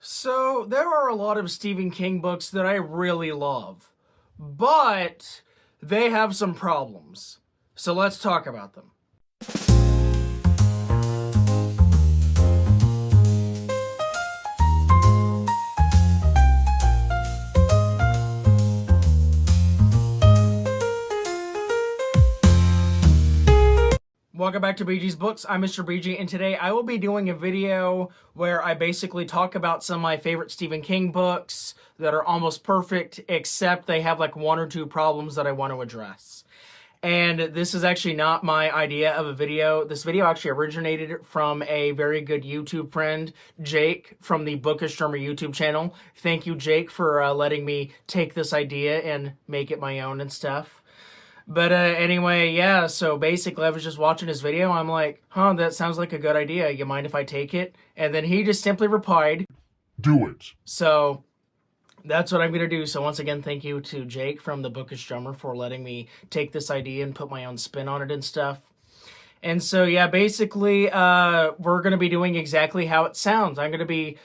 So, there are a lot of Stephen King books that I really love, but they have some problems. So, let's talk about them. Welcome back to BG's Books. I'm Mr. BG, and today I will be doing a video where I basically talk about some of my favorite Stephen King books that are almost perfect, except they have like one or two problems that I want to address. And this is actually not my idea of a video. This video actually originated from a very good YouTube friend, Jake, from the Bookish Drummer YouTube channel. Thank you, Jake, for letting me take this idea and make it my own and stuff. But anyway, yeah, so basically I was just watching his video. I'm like, that sounds like a good idea. You mind if I take it? And then he just simply replied, do it. So that's what I'm going to do. So once again, thank you to Jake from the Bookish Drummer for letting me take this idea and put my own spin on it and stuff. And so, yeah, basically, we're going to be doing exactly how it sounds. I'm going to be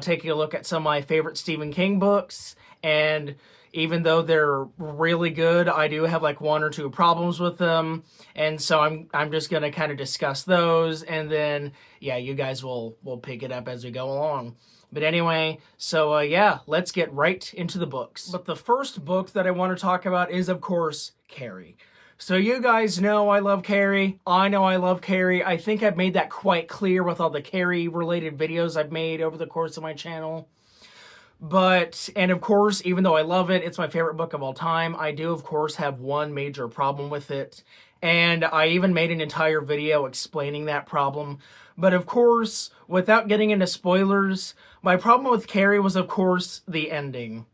taking a look at some of my favorite Stephen King books, and even though they're really good, I do have like one or two problems with them. And so I'm just going to kind of discuss those, and then, yeah, you guys will pick it up as we go along. But anyway, so yeah, let's get right into the books. But the first book that I want to talk about is, of course, Carrie. So you guys know I love Carrie. I know I love Carrie. I think I've made that quite clear with all the Carrie-related videos I've made over the course of my channel. But, and of course, even though I love it, it's my favorite book of all time, I do, of course, have one major problem with it. And I even made an entire video explaining that problem. But of course, without getting into spoilers, my problem with Carrie was, of course, the ending.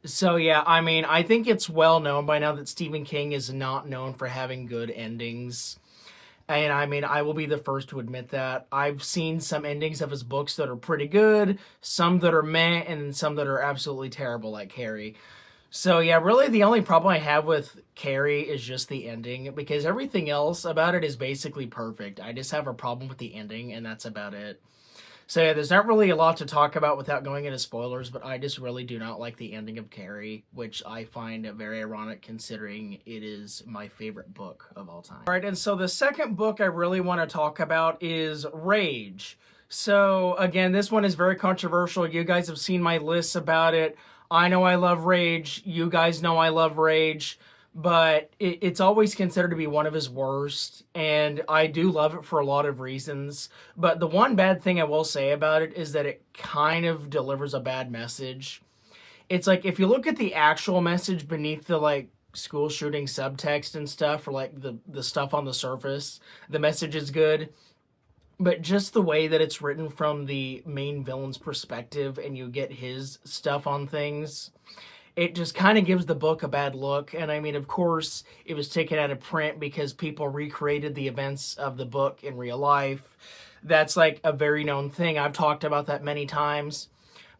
So yeah, I mean, I think it's well known by now that Stephen King is not known for having good endings. And I mean, I will be the first to admit that. I've seen some endings of his books that are pretty good, some that are meh, and some that are absolutely terrible, like Carrie. So yeah, really the only problem I have with Carrie is just the ending, because everything else about it is basically perfect. I just have a problem with the ending, and that's about it. So yeah, there's not really a lot to talk about without going into spoilers, but I just really do not like the ending of Carrie, which I find very ironic considering it is my favorite book of all time. All right, and so the second book I really want to talk about is Rage. So again, this one is very controversial. You guys have seen my lists about it. I know I love Rage. You guys know I love Rage. But it's always considered to be one of his worst, and I do love it for a lot of reasons. But the one bad thing I will say about it is that it kind of delivers a bad message. It's like, if you look at the actual message beneath the, like, school shooting subtext and stuff, or, like, the stuff on the surface, the message is good. But just the way that it's written from the main villain's perspective, and you get his stuff on things, it just kind of gives the book a bad look. And I mean, of course, it was taken out of print because people recreated the events of the book in real life. That's like a very known thing. I've talked about that many times.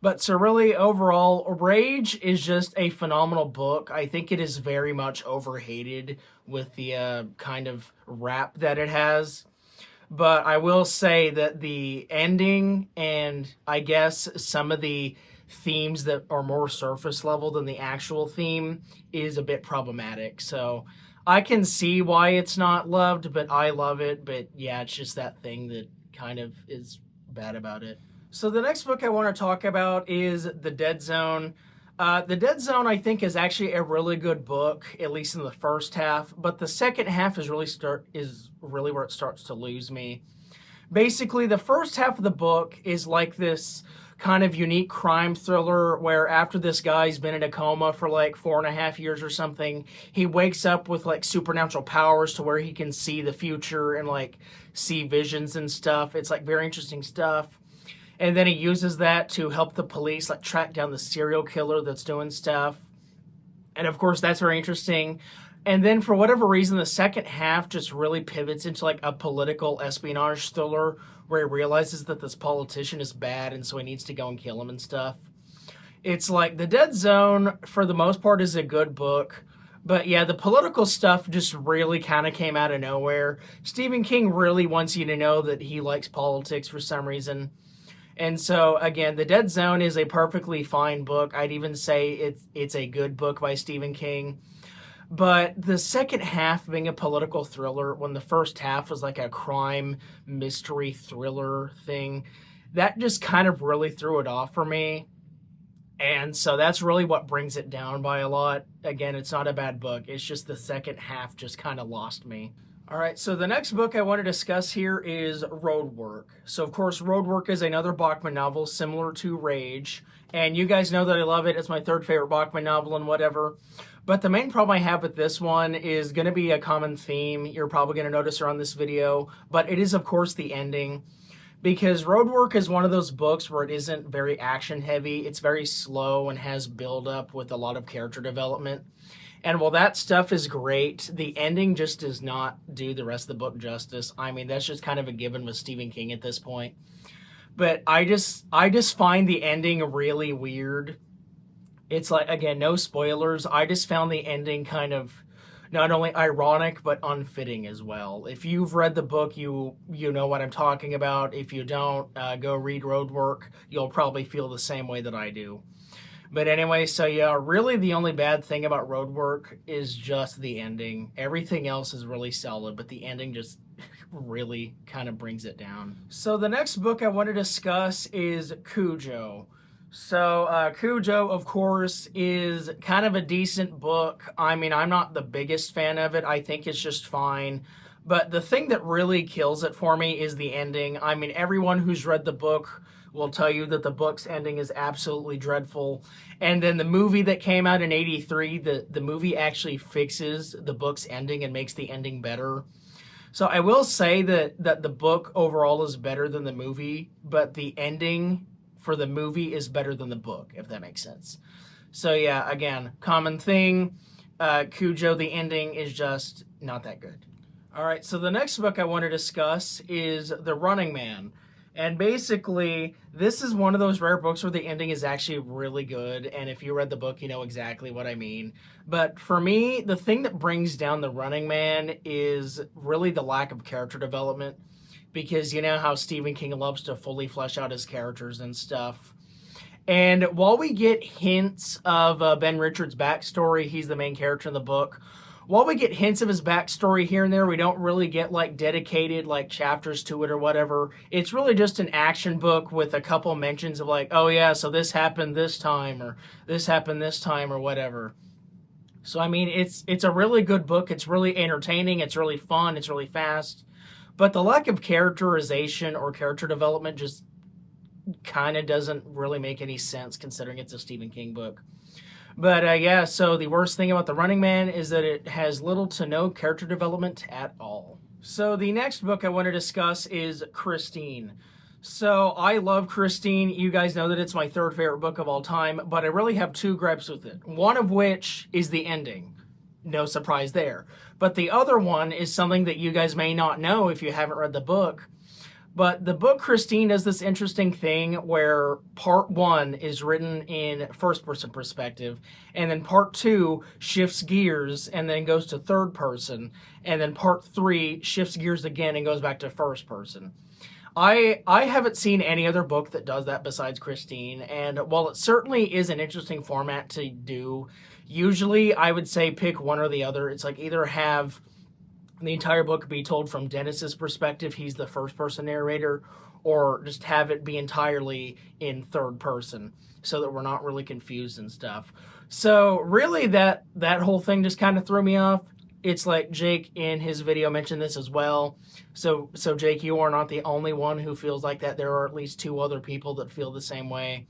But so really, overall, Rage is just a phenomenal book. I think it is very much overhated with the kind of rap that it has. But I will say that the ending and I guess some of the themes that are more surface level than the actual theme is a bit problematic. So I can see why it's not loved, but I love it. But yeah, it's just that thing that kind of is bad about it. So the next book I want to talk about is The Dead Zone. The Dead Zone, I think, is actually a really good book, at least in the first half, but the second half is really where it starts to lose me. Basically, the first half of the book is like this kind of unique crime thriller where after this guy's been in a coma for like 4.5 years or something, he wakes up with like supernatural powers to where he can see the future and like see visions and stuff. It's like very interesting stuff. And then he uses that to help the police like track down the serial killer that's doing stuff. And of course, that's very interesting. And then for whatever reason, the second half just really pivots into like a political espionage thriller where he realizes that this politician is bad and so he needs to go and kill him and stuff. It's like The Dead Zone, for the most part, is a good book. But yeah, the political stuff just really kind of came out of nowhere. Stephen King really wants you to know that he likes politics for some reason. And so again, The Dead Zone is a perfectly fine book. I'd even say it's a good book by Stephen King. But the second half being a political thriller, when the first half was like a crime mystery thriller thing, that just kind of really threw it off for me. And so that's really what brings it down by a lot. Again, it's not a bad book. It's just the second half just kind of lost me. All right, so the next book I want to discuss here is Roadwork. So, of course, Roadwork is another Bachman novel similar to Rage. And you guys know that I love it. It's my third favorite Bachman novel and whatever. But the main problem I have with this one is going to be a common theme. You're probably going to notice around this video. But it is, of course, the ending. Because Roadwork is one of those books where it isn't very action heavy. It's very slow and has build up with a lot of character development. And while that stuff is great, the ending just does not do the rest of the book justice. I mean, that's just kind of a given with Stephen King at this point. But I just find the ending really weird. It's like, again, no spoilers. I just found the ending kind of not only ironic, but unfitting as well. If you've read the book, you know what I'm talking about. If you don't, go read Roadwork. You'll probably feel the same way that I do. But anyway, so yeah, really the only bad thing about Roadwork is just the ending. Everything else is really solid, but the ending just really kind of brings it down. So the next book I want to discuss is Cujo. So Cujo, of course, is kind of a decent book. I mean, I'm not the biggest fan of it. I think it's just fine. But the thing that really kills it for me is the ending. I mean, everyone who's read the book will tell you that the book's ending is absolutely dreadful. And then the movie that came out in '83, the movie actually fixes the book's ending and makes the ending better. So I will say that the book overall is better than the movie, but the ending for the movie is better than the book, if that makes sense. So yeah, again, common thing. Cujo, the ending is just not that good. All right, so the next book I want to discuss is The Running Man. And basically, this is one of those rare books where the ending is actually really good. And if you read the book, you know exactly what I mean. But for me, the thing that brings down The Running Man is really the lack of character development. Because you know how Stephen King loves to fully flesh out his characters and stuff. And while we get hints of Ben Richards' backstory, he's the main character in the book. While we get hints of his backstory here and there, we don't really get like dedicated like chapters to it or whatever. It's really just an action book with a couple mentions of like, oh yeah, so this happened this time or this happened this time or whatever. So I mean, it's a really good book. It's really entertaining. It's really fun. It's really fast. But the lack of characterization or character development just kind of doesn't really make any sense considering it's a Stephen King book. But yeah, so the worst thing about The Running Man is that it has little to no character development at all. So the next book I want to discuss is Christine. So I love Christine. You guys know that it's my third favorite book of all time, but I really have two gripes with it. One of which is the ending. No surprise there. But the other one is something that you guys may not know if you haven't read the book. But the book Christine does this interesting thing where part one is written in first person perspective, and then part two shifts gears and then goes to third person, and then part three shifts gears again and goes back to first person. I haven't seen any other book that does that besides Christine, and while it certainly is an interesting format to do, usually I would say pick one or the other. It's like either have the entire book be told from Dennis's perspective, he's the first person narrator, or just have it be entirely in third person so that we're not really confused and stuff. So really that whole thing just kind of threw me off. It's like Jake in his video mentioned this as well. So Jake, you are not the only one who feels like that. There are at least two other people that feel the same way.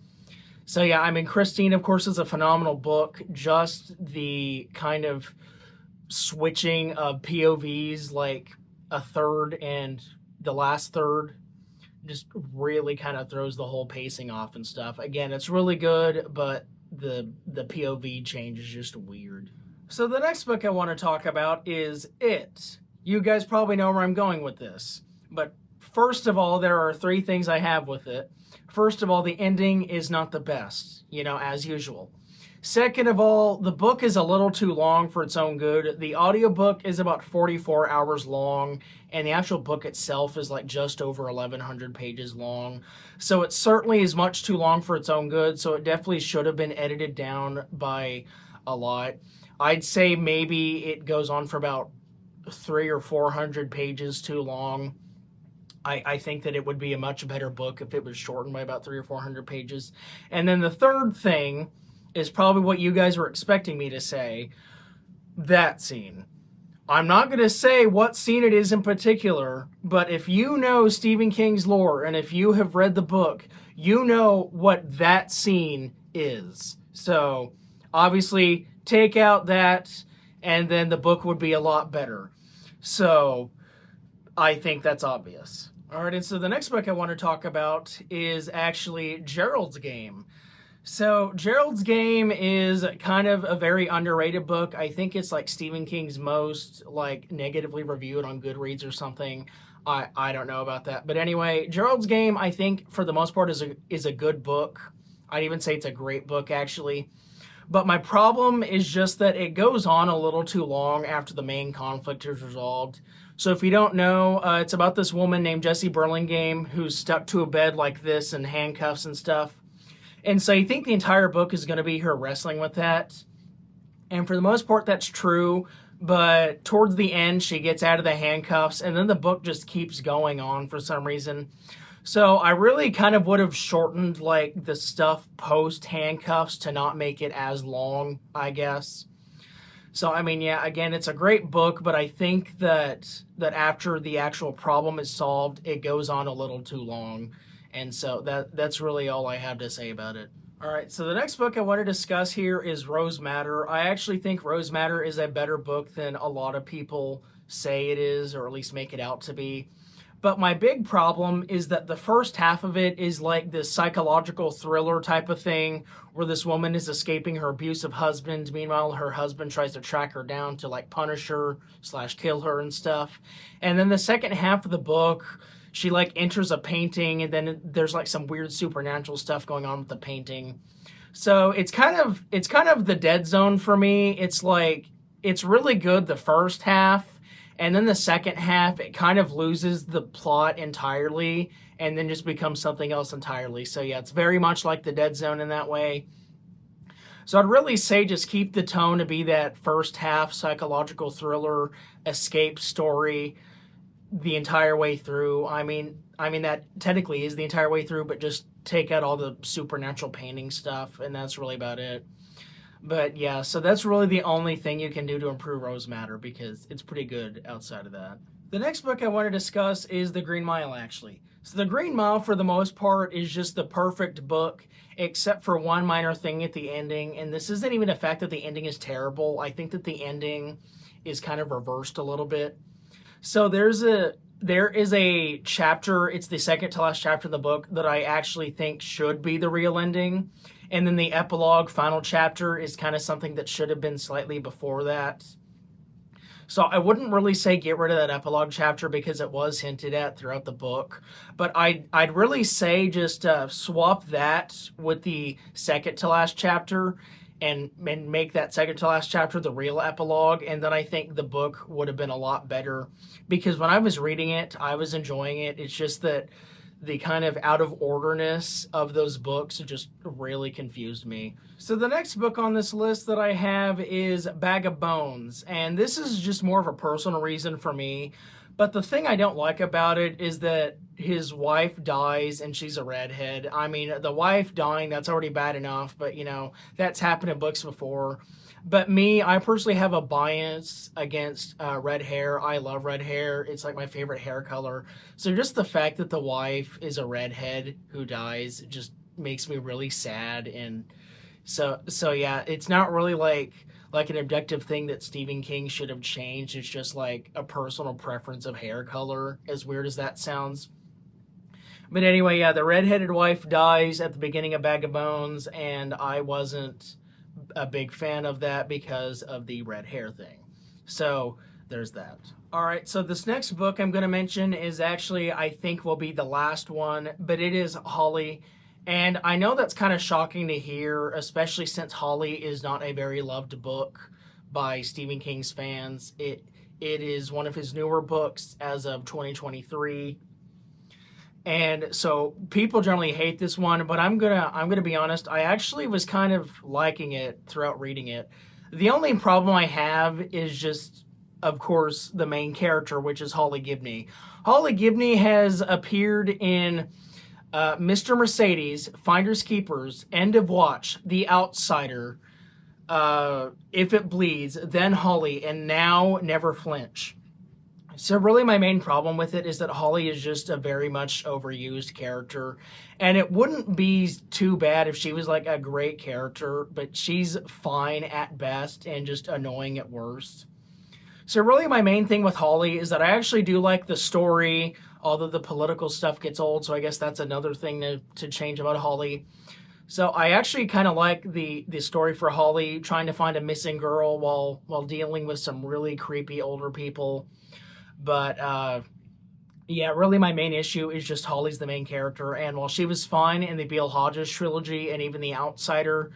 So yeah, I mean, Christine, of course, is a phenomenal book. Just the kind of switching of POVs, like a third and the last third, just really kind of throws the whole pacing off and stuff. Again, it's really good, but the POV change is just weird. So the next book I want to talk about is It. You guys probably know where I'm going with this, but first of all, there are three things I have with it. First of all, the ending is not the best, as usual. Second of all, the book is a little too long for its own good. The audiobook is about 44 hours long, and the actual book itself is like just over 1,100 pages long. So it certainly is much too long for its own good, so it definitely should have been edited down by a lot. I'd say maybe it goes on for about 300 or 400 pages too long. I think that it would be a much better book if it was shortened by about 300 or 400 pages. And then the third thing is probably what you guys were expecting me to say. That scene. I'm not going to say what scene it is in particular, but if you know Stephen King's lore and if you have read the book, you know what that scene is. So obviously take out that and then the book would be a lot better. So I think that's obvious. All right, and so the next book I want to talk about is actually Gerald's Game. So Gerald's Game is kind of a very underrated book. I think it's like Stephen King's most like negatively reviewed on Goodreads or something. I don't know about that. But anyway, Gerald's Game I think for the most part is a good book. I'd even say it's a great book actually. But my problem is just that it goes on a little too long after the main conflict is resolved. So if you don't know, it's about this woman named Jessie Burlingame who's stuck to a bed like this in handcuffs and stuff. And so you think the entire book is going to be her wrestling with that. And for the most part, that's true. But towards the end, she gets out of the handcuffs, and then the book just keeps going on for some reason. So I really kind of would have shortened like the stuff post handcuffs to not make it as long, I guess. So I mean, yeah, again, it's a great book, but I think that after the actual problem is solved, it goes on a little too long. And so that's really all I have to say about it. All right, so the next book I want to discuss here is Rose Madder. I actually think Rose Madder is a better book than a lot of people say it is, or at least make it out to be. But my big problem is that the first half of it is like this psychological thriller type of thing where this woman is escaping her abusive husband. Meanwhile, her husband tries to track her down to like punish her / kill her and stuff. And then the second half of the book, she like enters a painting and then there's like some weird supernatural stuff going on with the painting. So it's kind of the dead zone for me. It's like, it's really good the first half. And then the second half, it kind of loses the plot entirely and then just becomes something else entirely. So yeah, it's very much like the Dead Zone in that way. So I'd really say just keep the tone to be that first half psychological thriller escape story the entire way through. I mean that technically is the entire way through, but just take out all the supernatural painting stuff, and that's really about it. But yeah, so that's really the only thing you can do to improve Rose Madder because it's pretty good outside of that. The next book I want to discuss is The Green Mile, actually. So The Green Mile, for the most part, is just the perfect book, except for one minor thing at the ending. And this isn't even the fact that the ending is terrible. I think that the ending is kind of reversed a little bit. So there is a chapter, it's the second to last chapter of the book, that I actually think should be the real ending. And then the epilogue, final chapter, is kind of something that should have been slightly before that. So I wouldn't really say get rid of that epilogue chapter because it was hinted at throughout the book. But I'd really say just swap that with the second to last chapter and make that second to last chapter the real epilogue. And then I think the book would have been a lot better. Because when I was reading it, I was enjoying it. It's just that the kind of out of orderness of those books just really confused me. So the next book on this list that I have is Bag of Bones, and this is just more of a personal reason for me. But the thing I don't like about it is that his wife dies and she's a redhead. I mean, the wife dying, that's already bad enough, but you know, that's happened in books before. But I personally have a bias against red hair. I love red hair. It's like my favorite hair color. So just the fact that the wife is a redhead who dies just makes me really sad. And so yeah, it's not really like an objective thing that Stephen King should have changed. It's just like a personal preference of hair color, as weird as that sounds. But anyway, yeah, the redheaded wife dies at the beginning of Bag of Bones, and I wasn't a big fan of that because of the red hair thing. So there's that. All right, so this next book I'm going to mention is actually, I think, will be the last one, but it is Holly And I know that's kind of shocking to hear, especially since Holly is not a very loved book by Stephen King's fans. It is one of his newer books as of 2023. And so people generally hate this one, but I'm gonna be honest, I actually was kind of liking it throughout reading it. The only problem I have is just, of course, the main character, which is Holly Gibney. Holly Gibney has appeared in Mr. Mercedes, Finders Keepers, End of Watch, The Outsider, If It Bleeds, then Holly, and now Never Flinch. So really my main problem with it is that Holly is just a very much overused character, and it wouldn't be too bad if she was like a great character, but she's fine at best and just annoying at worst. So really my main thing with Holly is that I actually do like the story, although the political stuff gets old, so I guess that's another thing to change about Holly. So I actually kind of like the story for Holly trying to find a missing girl while dealing with some really creepy older people. But yeah, really my main issue is just Holly's the main character, and while she was fine in the Beale Hodges trilogy and even The Outsider,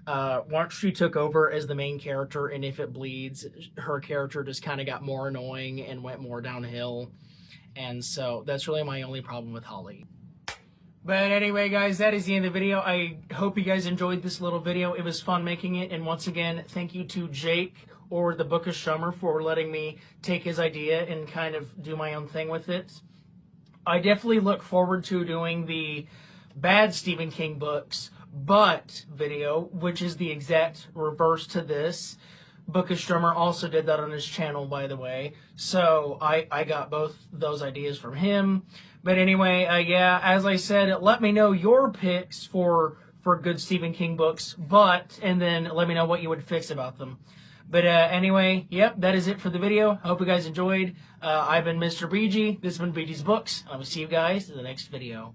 once she took over as the main character and If It Bleeds, her character just kind of got more annoying and went more downhill. And so that's really my only problem with Holly. But anyway, guys, that is the end of the video. I hope you guys enjoyed this little video. It was fun making it. And once again, thank you to Jake or the Bookish Drummer for letting me take his idea and kind of do my own thing with it. I definitely look forward to doing the bad Stephen King books, but video, which is the exact reverse to this. Bookish Drummer also did that on his channel, by the way. So I got both those ideas from him. But anyway, yeah, as I said, let me know your picks for good Stephen King books, and then let me know what you would fix about them. But anyway, yep, that is it for the video. I hope you guys enjoyed. I've been Mr. BG. This has been BG's Books. I will see you guys in the next video.